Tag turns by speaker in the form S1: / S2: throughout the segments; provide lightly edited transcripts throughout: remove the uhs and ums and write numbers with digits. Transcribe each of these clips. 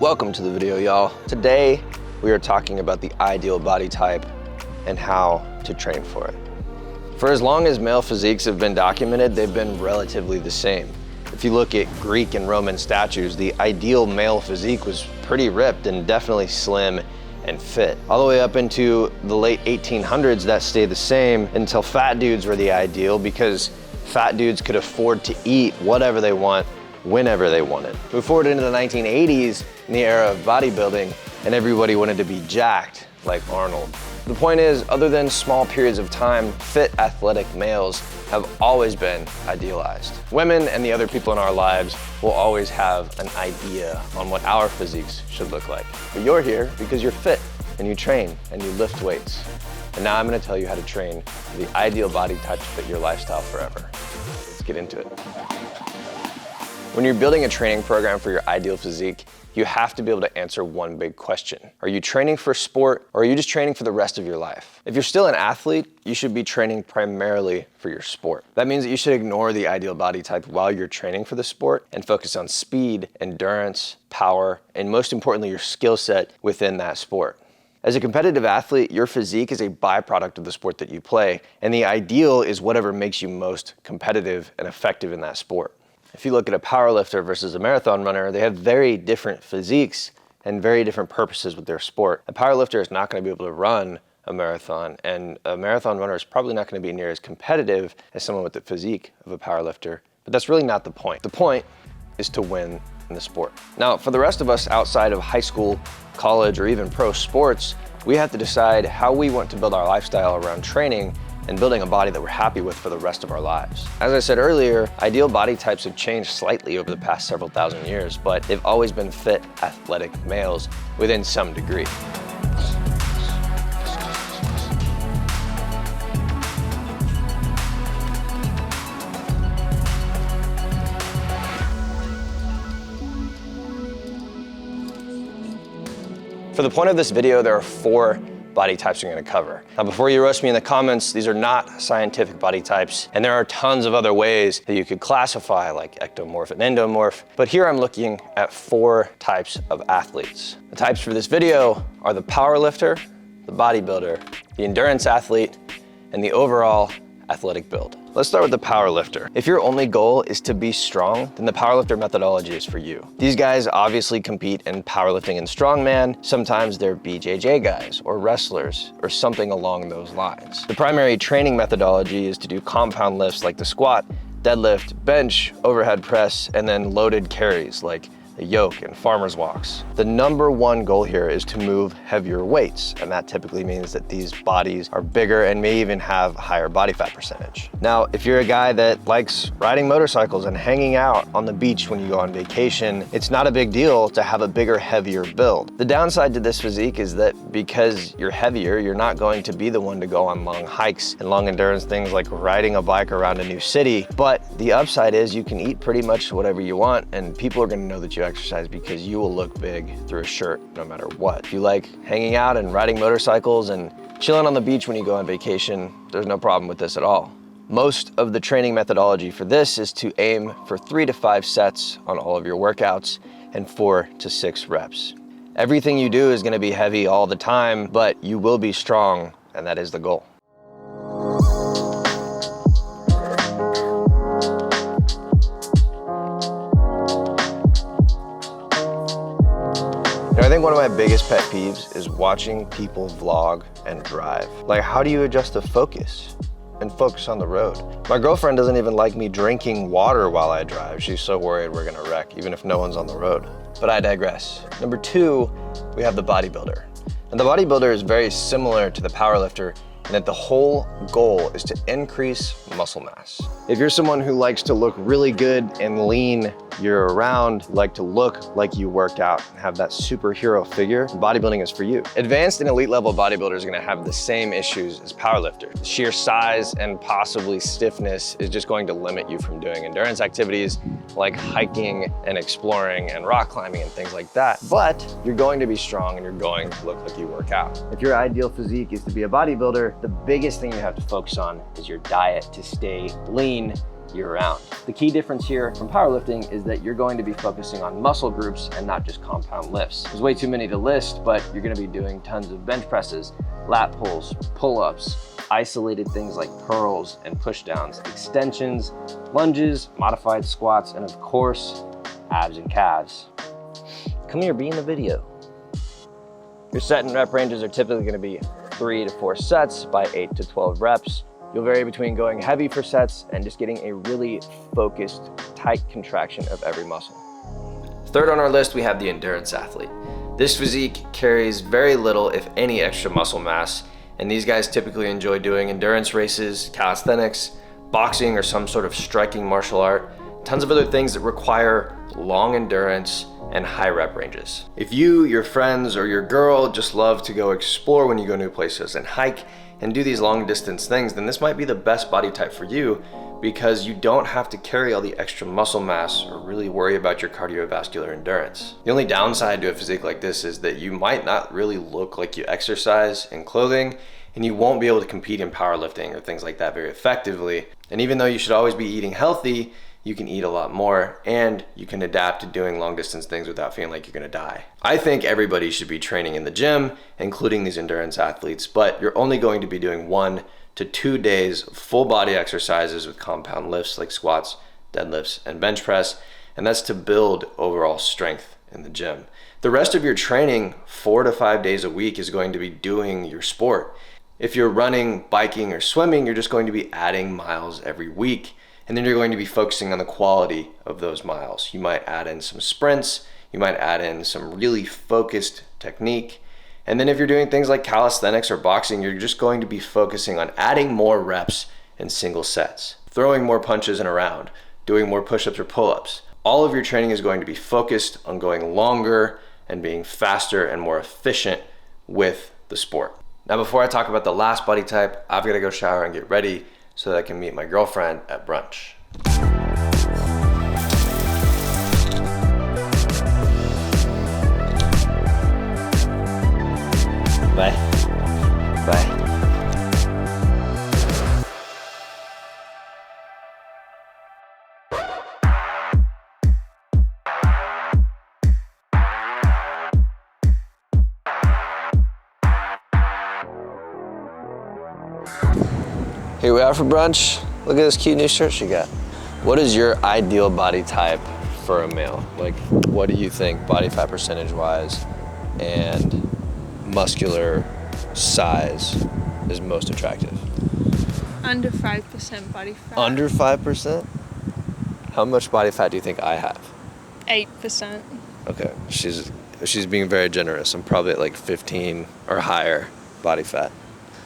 S1: Welcome to the video, y'all. Today, we are talking about the ideal body type and how to train for it. For as long as male physiques have been documented, they've been relatively the same. If you look at Greek and Roman statues, the ideal male physique was pretty ripped and definitely slim and fit. All the way up into the late 1800s, that stayed the same until fat dudes were the ideal because fat dudes could afford to eat whatever they want, whenever they wanted. Move forward into the 1980s, in the era of bodybuilding, and everybody wanted to be jacked like Arnold. The point is, other than small periods of time, fit athletic males have always been idealized. Women and the other people in our lives will always have an idea on what our physiques should look like. But you're here because you're fit and you train and you lift weights. And now I'm gonna tell you how to train for the ideal body type to fit your lifestyle forever. Let's get into it. When you're building a training program for your ideal physique, you have to be able to answer one big question. Are you training for sport or are you just training for the rest of your life? If you're still an athlete, you should be training primarily for your sport. That means that you should ignore the ideal body type while you're training for the sport and focus on speed, endurance, power, and most importantly, your skill set within that sport. As a competitive athlete, your physique is a byproduct of the sport that you play, and the ideal is whatever makes you most competitive and effective in that sport. If you look at a powerlifter versus a marathon runner, they have very different physiques and very different purposes with their sport. A powerlifter is not going to be able to run a marathon, and a marathon runner is probably not going to be near as competitive as someone with the physique of a powerlifter. But that's really not the point. The point is to win in the sport. Now, for the rest of us outside of high school, college, or even pro sports, we have to decide how we want to build our lifestyle around training and building a body that we're happy with for the rest of our lives. As I said earlier, ideal body types have changed slightly over the past several thousand years, but they've always been fit, athletic males within some degree. For the point of this video, there are 4 body types we're gonna cover. Now, before you rush me in the comments, these are not scientific body types, and there are tons of other ways that you could classify, like ectomorph and endomorph, but here I'm looking at 4 types of athletes. The types for this video are the powerlifter, the bodybuilder, the endurance athlete, and the overall athletic build. Let's start with the powerlifter. If your only goal is to be strong, then the powerlifter methodology is for you. These guys obviously compete in powerlifting and strongman. Sometimes they're BJJ guys or wrestlers or something along those lines. The primary training methodology is to do compound lifts like the squat, deadlift, bench, overhead press, and then loaded carries like the yoke and farmer's walks. The #1 goal here is to move heavier weights, and that typically means that these bodies are bigger and may even have higher body fat percentage. Now, if you're a guy that likes riding motorcycles and hanging out on the beach when you go on vacation, it's not a big deal to have a bigger, heavier build. The downside to this physique is that because you're heavier, you're not going to be the one to go on long hikes and long endurance things like riding a bike around a new city. But the upside is you can eat pretty much whatever you want, and people are gonna know that you exercise because you will look big through a shirt no matter what. If you like hanging out and riding motorcycles and chilling on the beach when you go on vacation, there's no problem with this at all. Most of the training methodology for this is to aim for 3 to 5 sets on all of your workouts and 4 to 6 reps. Everything you do is gonna be heavy all the time, but you will be strong, and that is the goal. I think one of my biggest pet peeves is watching people vlog and drive. Like, how do you adjust the focus and focus on the road? My girlfriend doesn't even like me drinking water while I drive. She's so worried we're gonna wreck, even if no one's on the road. But I digress. #2, we have the bodybuilder. And the bodybuilder is very similar to the powerlifter in that the whole goal is to increase muscle mass. If you're someone who likes to look really good and lean year-round, like to look like you worked out and have that superhero figure, bodybuilding is for you. Advanced and elite level bodybuilders are gonna have the same issues as powerlifters. The sheer size and possibly stiffness is just going to limit you from doing endurance activities like hiking and exploring and rock climbing and things like that. But you're going to be strong and you're going to look like you work out. If your ideal physique is to be a bodybuilder, the biggest thing you have to focus on is your diet to stay lean year-round. The key difference here from powerlifting is that you're going to be focusing on muscle groups and not just compound lifts. There's way too many to list, but you're gonna be doing tons of bench presses, lat pulls, pull-ups, isolated things like curls and push-downs, extensions, lunges, modified squats, and of course, abs and calves. Come here, be in the video. Your set and rep ranges are typically gonna be 3 to 4 sets by 8 to 12 reps. You'll vary between going heavy for sets and just getting a really focused, tight contraction of every muscle. Third on our list, we have the endurance athlete. This physique carries very little, if any, extra muscle mass, and these guys typically enjoy doing endurance races, calisthenics, boxing, or some sort of striking martial art, tons of other things that require long endurance and high rep ranges. If you, your friends, or your girl just love to go explore when you go new places and hike and do these long distance things, then this might be the best body type for you because you don't have to carry all the extra muscle mass or really worry about your cardiovascular endurance. The only downside to a physique like this is that you might not really look like you exercise in clothing, and you won't be able to compete in powerlifting or things like that very effectively. And even though you should always be eating healthy, you can eat a lot more and you can adapt to doing long distance things without feeling like you're gonna die. I think everybody should be training in the gym, including these endurance athletes, but you're only going to be doing 1 to 2 days of full body exercises with compound lifts like squats, deadlifts, and bench press, and that's to build overall strength in the gym. The rest of your training, 4 to 5 days a week, is going to be doing your sport. If you're running, biking, or swimming, you're just going to be adding miles every week. And then you're going to be focusing on the quality of those miles. You might add in some sprints, you might add in some really focused technique. And then if you're doing things like calisthenics or boxing, you're just going to be focusing on adding more reps in single sets, throwing more punches in a round, doing more push-ups or pull-ups. All of your training is going to be focused on going longer and being faster and more efficient with the sport. Now, before I talk about the last body type, I've got to go shower and get ready so that I can meet my girlfriend at brunch. Bye. Bye. Here we are for brunch. Look at this cute new shirt she got. What is your ideal body type for a male? Like, what do you think body fat percentage wise and muscular size is most attractive?
S2: Under 5% body fat.
S1: Under 5%? How much body fat do you think I have?
S2: 8%.
S1: Okay, she's being very generous. I'm probably at like 15 or higher body fat.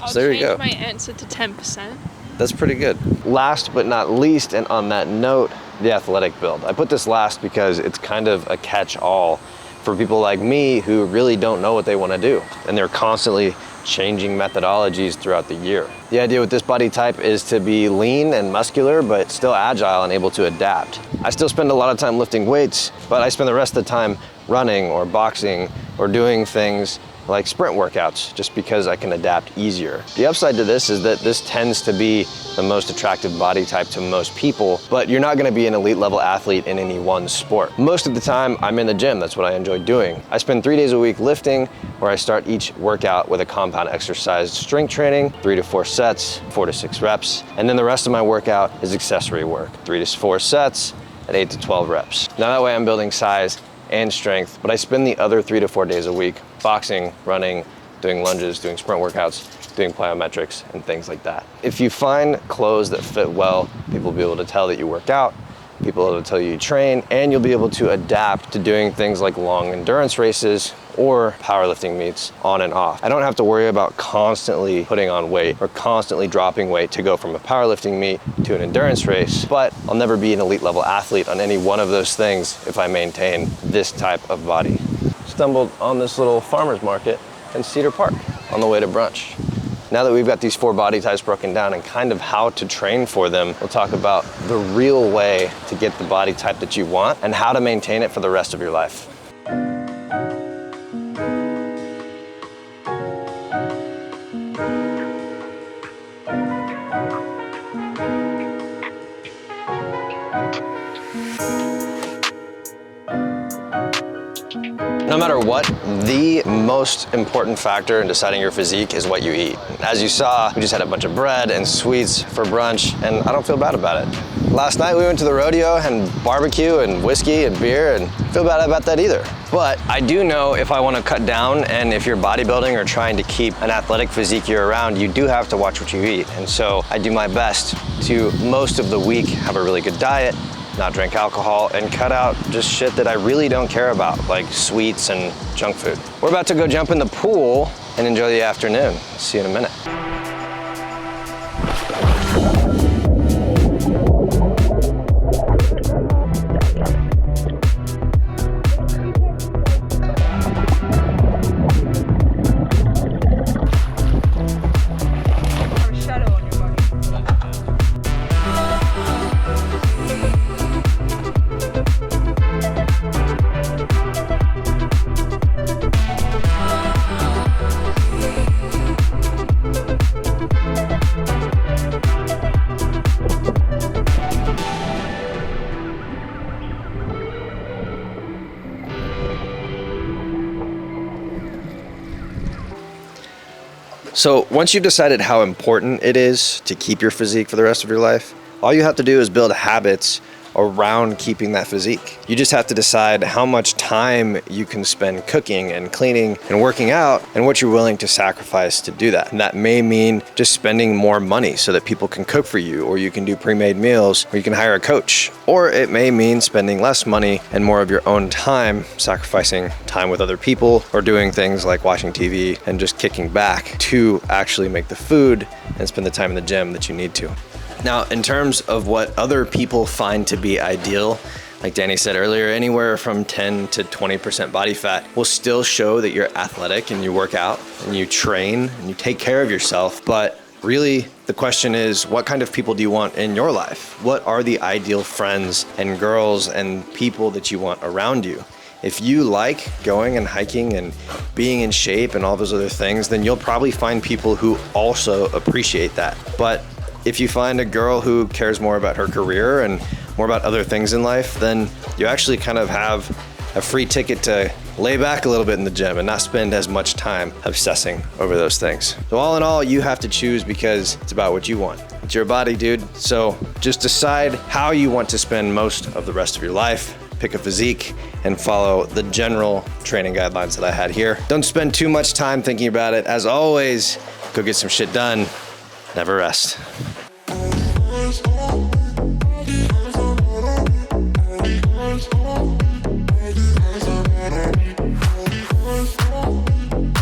S2: I'll
S1: So there you go.
S2: change my answer to 10%.
S1: That's pretty good. Last but not least, and on that note, the athletic build. I put this last because it's kind of a catch-all for people like me who really don't know what they want to do, and they're constantly changing methodologies throughout the year. The idea with this body type is to be lean and muscular, but still agile and able to adapt. I still spend a lot of time lifting weights, but I spend the rest of the time running or boxing or doing things like sprint workouts, just because I can adapt easier. The upside to this is that this tends to be the most attractive body type to most people, but you're not gonna be an elite level athlete in any one sport. Most of the time, I'm in the gym. That's what I enjoy doing. I spend 3 days a week lifting, where I start each workout with a compound exercise strength training, 3 to 4 sets, 4 to 6 reps. And then the rest of my workout is accessory work, 3 to 4 sets at 8 to 12 reps. Now that way I'm building size and strength, but I spend the other 3 to 4 days a week boxing, running, doing lunges, doing sprint workouts, doing plyometrics, and things like that. If you find clothes that fit well, people will be able to tell that you work out, people will be able to tell you train, and you'll be able to adapt to doing things like long endurance races or powerlifting meets on and off. I don't have to worry about constantly putting on weight or constantly dropping weight to go from a powerlifting meet to an endurance race, but I'll never be an elite level athlete on any one of those things if I maintain this type of body. Stumbled on this little farmer's market in Cedar Park on the way to brunch. Now that we've got these 4 body types broken down and kind of how to train for them, we'll talk about the real way to get the body type that you want and how to maintain it for the rest of your life. No matter what, the most important factor in deciding your physique is what you eat. As you saw, we just had a bunch of bread and sweets for brunch, and I don't feel bad about it. Last night we went to the rodeo and barbecue and whiskey and beer, and I feel bad about that either. But I do know if I want to cut down, and if you're bodybuilding or trying to keep an athletic physique year-round, you do have to watch what you eat. And so I do my best to, most of the week, have a really good diet, not drink alcohol, and cut out just shit that I really don't care about, like sweets and junk food. We're about to go jump in the pool and enjoy the afternoon. See you in a minute. So once you've decided how important it is to keep your physique for the rest of your life, all you have to do is build habits around keeping that physique. You just have to decide how much time you can spend cooking and cleaning and working out and what you're willing to sacrifice to do that. And that may mean just spending more money so that people can cook for you, or you can do pre-made meals, or you can hire a coach. Or it may mean spending less money and more of your own time, sacrificing time with other people, or doing things like watching TV and just kicking back to actually make the food and spend the time in the gym that you need to. Now, in terms of what other people find to be ideal, like Danny said earlier, anywhere from 10 to 20% body fat will still show that you're athletic and you work out and you train and you take care of yourself. But really, the question is, what kind of people do you want in your life? What are the ideal friends and girls and people that you want around you? If you like going and hiking and being in shape and all those other things, then you'll probably find people who also appreciate that. But if you find a girl who cares more about her career and more about other things in life, then you actually kind of have a free ticket to lay back a little bit in the gym and not spend as much time obsessing over those things. So all in all, you have to choose because it's about what you want. It's your body, dude. So just decide how you want to spend most of the rest of your life. Pick a physique and follow the general training guidelines that I had here. Don't spend too much time thinking about it. As always, go get some shit done. Never rest.